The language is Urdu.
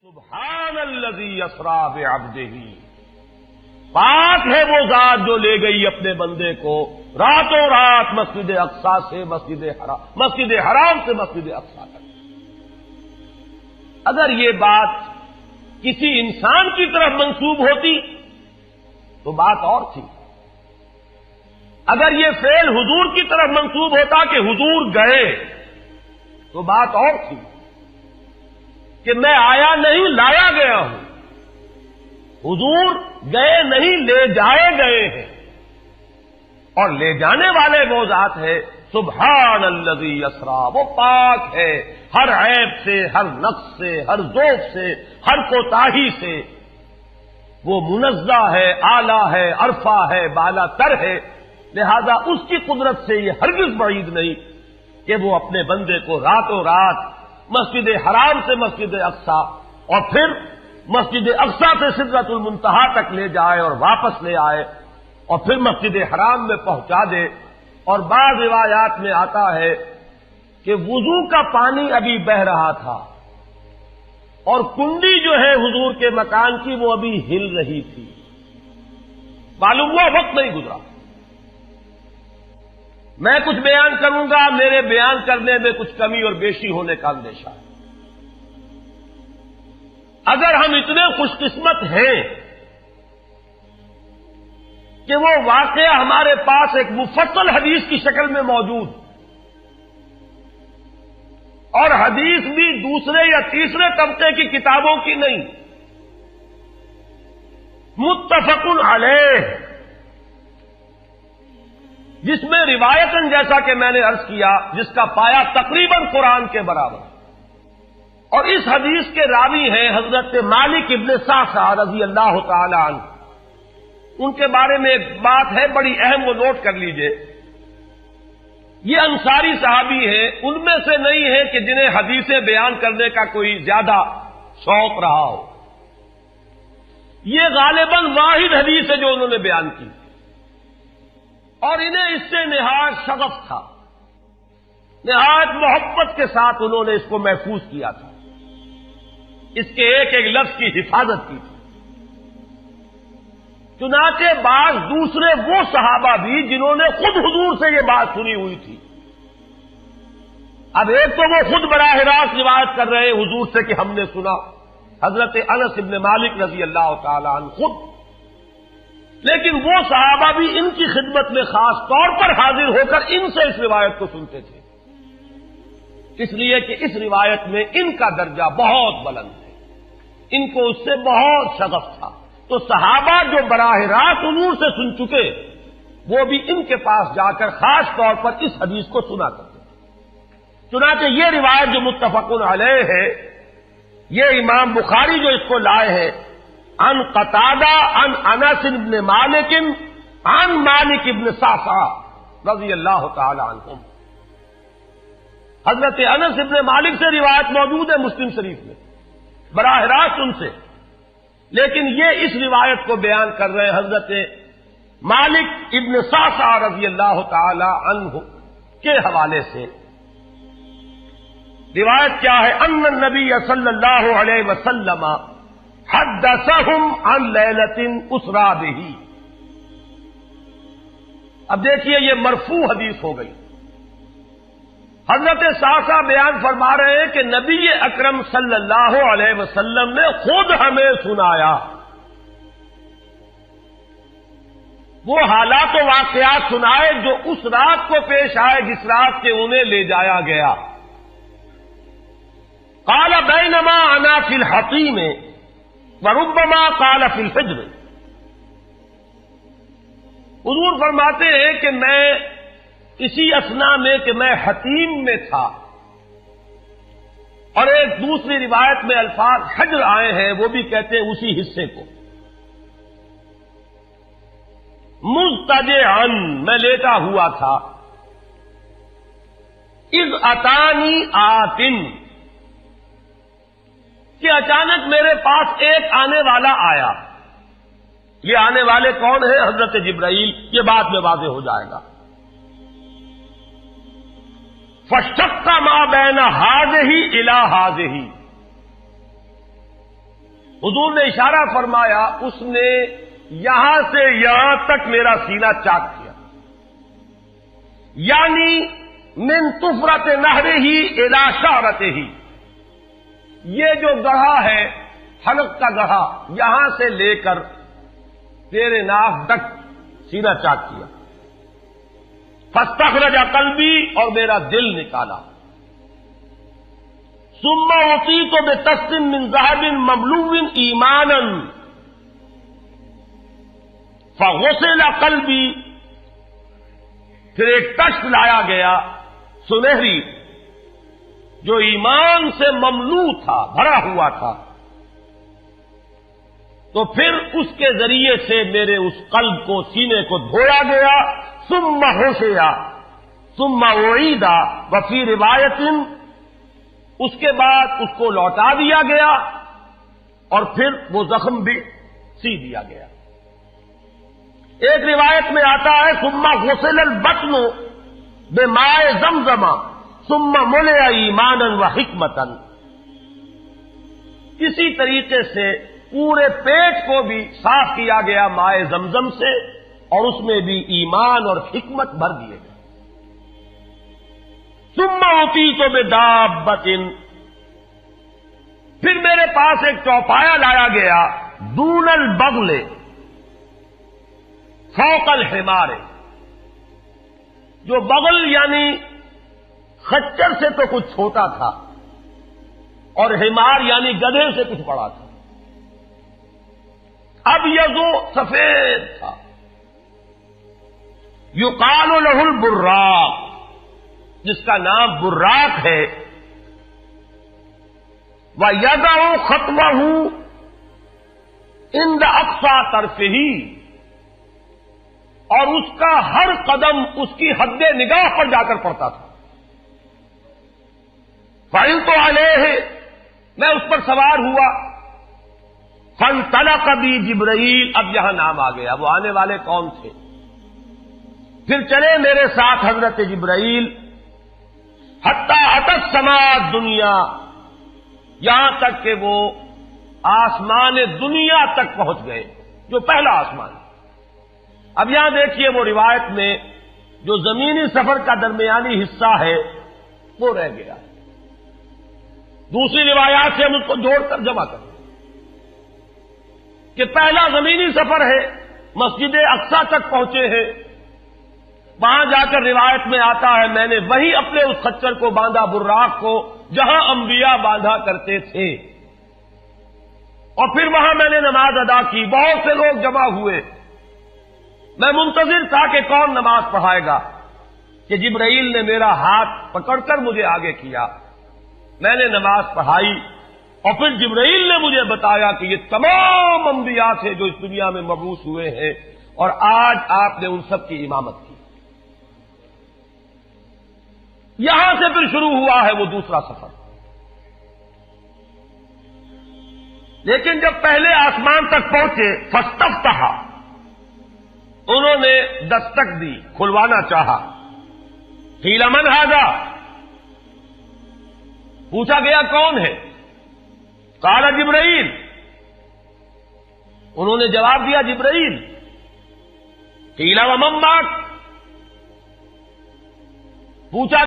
سبحان الذی اسری بعبدہ، پاک ہے وہ ذات جو لے گئی اپنے بندے کو راتوں رات مسجد اقصی سے مسجد حرام سے مسجد اقصی تک۔ اگر یہ بات کسی انسان کی طرف منسوب ہوتی تو بات اور تھی، اگر یہ فعل حضور کی طرف منسوب ہوتا کہ حضور گئے تو بات اور تھی کہ میں آیا نہیں لایا گیا ہوں، حضور گئے نہیں لے جائے گئے ہیں، اور لے جانے والے وہ ذات ہے سبحان الذی اسری، وہ پاک ہے ہر عیب سے، ہر نقص سے، ہر ذوق سے، ہر کوتاہی سے، وہ منزہ ہے، اعلیٰ ہے، عرفہ ہے، بالا تر ہے، لہذا اس کی قدرت سے یہ ہرگز بعید نہیں کہ وہ اپنے بندے کو راتوں رات مسجد حرام سے مسجد اقصی اور پھر مسجد اقصی سے سدرۃ المنتہا تک لے جائے اور واپس لے آئے اور پھر مسجد حرام میں پہنچا دے۔ اور بعض روایات میں آتا ہے کہ وضو کا پانی ابھی بہ رہا تھا اور کنڈی جو ہے حضور کے مکان کی وہ ابھی ہل رہی تھی، معلوم ہوا وقت نہیں گزرا۔ میں کچھ بیان کروں گا، میرے بیان کرنے میں کچھ کمی اور بیشی ہونے کا اندیشہ ہے۔ اگر ہم اتنے خوش قسمت ہیں کہ وہ واقعہ ہمارے پاس ایک مفصل حدیث کی شکل میں موجود، اور حدیث بھی دوسرے یا تیسرے طبقے کی کتابوں کی نہیں، متفق علیہ، جس میں روایتاً جیسا کہ میں نے عرض کیا جس کا پایا تقریباً قرآن کے برابر، اور اس حدیث کے راوی ہیں حضرت مالک ابن صعصعہ رضی اللہ تعالی عنہ۔ ان کے بارے میں ایک بات ہے بڑی اہم، وہ نوٹ کر لیجئے۔ یہ انصاری صحابی ہیں، ان میں سے نہیں ہے کہ جنہیں حدیثیں بیان کرنے کا کوئی زیادہ شوق رہا ہو، یہ غالباً واحد حدیث ہے جو انہوں نے بیان کی، اور انہیں اس سے نہایت شغف تھا، نہایت محبت کے ساتھ انہوں نے اس کو محفوظ کیا تھا، اس کے ایک ایک لفظ کی حفاظت کی تھی۔ چنانچہ بعض دوسرے وہ صحابہ بھی جنہوں نے خود حضور سے یہ بات سنی ہوئی تھی، اب ایک تو وہ خود براہ راست روایت کر رہے حضور سے کہ ہم نے سنا، حضرت انس ابن مالک رضی اللہ تعالی عنہ خود، لیکن وہ صحابہ بھی ان کی خدمت میں خاص طور پر حاضر ہو کر ان سے اس روایت کو سنتے تھے، اس لیے کہ اس روایت میں ان کا درجہ بہت بلند ہے، ان کو اس سے بہت شغف تھا۔ تو صحابہ جو براہ راست حضور سے سن چکے وہ بھی ان کے پاس جا کر خاص طور پر اس حدیث کو سنا کرتے تھے۔ چنانچہ یہ روایت جو متفق علیہ ہے، یہ امام بخاری جو اس کو لائے ہیں عن قتادہ عن انس بن مالک عن مالک بن صعصعہ رضی اللہ تعالی عنہم، حضرت انس بن مالک سے روایت موجود ہے مسلم شریف میں براہ راست ان سے، لیکن یہ اس روایت کو بیان کر رہے ہیں حضرت مالک ابن صعصعہ رضی اللہ تعالی عنہ کے حوالے سے۔ روایت کیا ہے؟ ان النبی صلی اللہ علیہ وسلم حدثہم عن لیلۃ اسری بہ۔ اب دیکھیے یہ مرفوع حدیث ہو گئی، حضرت صعصعہ بیان فرما رہے ہیں کہ نبی اکرم صلی اللہ علیہ وسلم نے خود ہمیں سنایا، وہ حالات و واقعات سنائے جو اس رات کو پیش آئے جس رات کے انہیں لے جایا گیا۔ قال بینما انا فی الحطیم وربما قال فی الفجر، حضور فرماتے ہیں کہ میں اسی اثنا میں کہ میں حتیم میں تھا، اور ایک دوسری روایت میں الفاظ حجر آئے ہیں، وہ بھی کہتے ہیں اسی حصے کو، مضطجعا میں لیٹا ہوا تھا، اذ اتانی آتن کہ اچانک میرے پاس ایک آنے والا آیا۔ یہ آنے والے کون ہیں؟ حضرت جبرائیل، یہ بعد میں واضح ہو جائے گا۔ فشق ما بین ہذہ الی ہذہ، حضور نے اشارہ فرمایا، اس نے یہاں سے یہاں تک میرا سینہ چاک کیا، یعنی من طفرت نہرہ الی شعرتہ، یہ جو گڑھا ہے حلق کا گڑھا، یہاں سے لے کر تیرے ناک تک سینہ چاک کیا، فاستخرج قلبی، اور میرا دل نکالا، ثم اعطیت بطست من ذهب مملوء ایمانا فغسل قلبی، پھر ایک تشت لایا گیا سنہری جو ایمان سے مملوء تھا، بھرا ہوا تھا، تو پھر اس کے ذریعے سے میرے اس قلب کو، سینے کو دھویا گیا، ثم غسل ثم اعید وفی روایت، اس کے بعد اس کو لوٹا دیا گیا اور پھر وہ زخم بھی سی دیا گیا۔ ایک روایت میں آتا ہے ثم غسل البطن بماء زمزم ثم ملئ ایمانا وحکمتا، اسی طریقے سے پورے پیٹ کو بھی صاف کیا گیا مائے زمزم سے، اور اس میں بھی ایمان اور حکمت بھر دیے گئے۔ ثم اعطیت بدابۃ، پھر میرے پاس ایک چوپایا لایا گیا، دون البغل فوق الحمار، جو بغل یعنی خچر سے تو کچھ چھوٹا تھا، اور حمار یعنی گدھے سے کچھ بڑا تھا، اب یزو سفید تھا، یقال لہ البراق، جس کا نام براق ہے، وَيَدَعُ خَطْوَهُ عِنْدَ أَقْصَى طَرْفِهِ، اور اس کا ہر قدم اس کی حد نگاہ پر جا کر پڑتا تھا۔ فَعِلْتُ عَلَيْهِ، میں اس پر سوار ہوا، فَانْطَلَقَ بِي جبرائیل، اب یہاں نام آ گیا، وہ آنے والے کون تھے؟ پھر چلے میرے ساتھ حضرت جبرائیل، حتی اتی السماء الدنیا، یہاں تک کہ وہ آسمان دنیا تک پہنچ گئے، جو پہلا آسمان۔ اب یہاں دیکھیے وہ روایت میں جو زمینی سفر کا درمیانی حصہ ہے وہ رہ گیا، دوسری روایات سے ہم اس کو جوڑ کر جمع کریں کہ پہلا زمینی سفر ہے، مسجد اقصیٰ تک پہنچے ہیں، وہاں جا کر روایت میں آتا ہے میں نے وہی اپنے اس خچر کو باندھا، براق کو، جہاں انبیاء باندھا کرتے تھے، اور پھر وہاں میں نے نماز ادا کی، بہت سے لوگ جمع ہوئے، میں منتظر تھا کہ کون نماز پڑھائے گا، کہ جبرائیل نے میرا ہاتھ پکڑ کر مجھے آگے کیا، میں نے نماز پڑھائی، اور پھر جبرائیل نے مجھے بتایا کہ یہ تمام انبیاء تھے جو اس دنیا میں مبعوث ہوئے ہیں، اور آج آپ نے ان سب کی امامت کی۔ یہاں سے پھر شروع ہوا ہے وہ دوسرا سفر، لیکن جب پہلے آسمان تک پہنچے، فاستفتح، انہوں نے دستک دی، کھلوانا چاہا، قیل من ھذا، پوچھا گیا کون ہے؟ قال جبرائیل، انہوں نے جواب دیا جبرائیل۔ قیل ومن معک، پوچھا